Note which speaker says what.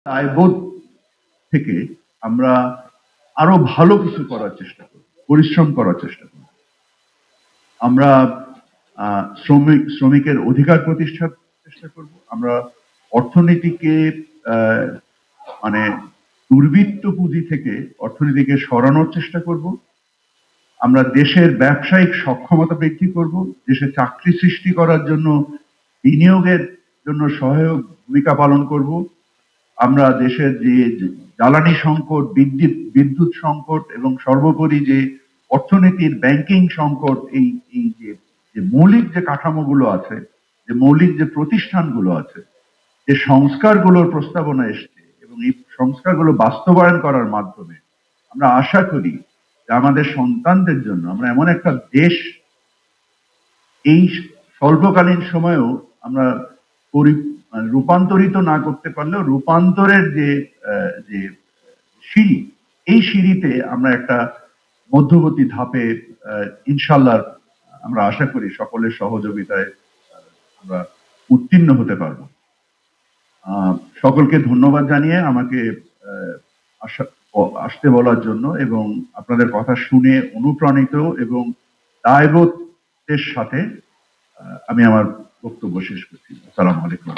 Speaker 1: দায়বোধ থেকে আমরা আরো ভালো কিছু করার চেষ্টা করব, পরিশ্রম করার চেষ্টা করব। আমরা শ্রমিকের অধিকার প্রতিষ্ঠার চেষ্টা করব। আমরা অর্থনীতিকে মানে দুর্বৃত্ত পুঁজি থেকে অর্থনীতিকে সরানোর চেষ্টা করব। আমরা দেশের ব্যবসায়িক সক্ষমতা বৃদ্ধি করব, দেশে চাকরি সৃষ্টি করার জন্য বিনিয়োগের জন্য সহায়ক ভূমিকা পালন করব। আমরা দেশের যে জ্বালানি সংকট, বিদ্যুৎ সংকট এবং সর্বোপরি যে অর্থনীতির ব্যাংকিং সংকট, এই যে মৌলিক যে কাঠামোগুলো আছে, যে মৌলিক যে প্রতিষ্ঠানগুলো আছে, যে সংস্কারগুলোর প্রস্তাবনা এসছে এবং এই সংস্কারগুলো বাস্তবায়ন করার মাধ্যমে আমরা আশা করি যে আমাদের সন্তানদের জন্য আমরা এমন একটা দেশ এই স্বল্পকালীন সময়েও আমরা রূপান্তরিত না করতে পারলেও রূপান্তরের যে সিঁড়ি, এই সিঁড়িতে আমরা একটা মধ্যবর্তী ধাপে ইনশাল্লাহ আমরা আশা করি সকলের সহযোগিতায় আমরা উত্তীর্ণ হতে পারবো। সকলকে ধন্যবাদ জানিয়ে আমাকে আসতে বলার জন্য এবং আপনাদের কথা শুনে অনুপ্রাণিত এবং দায়বোধের সাথে আমি আমার বক্তব্য শেষ করছি। আসসালামু আলাইকুম।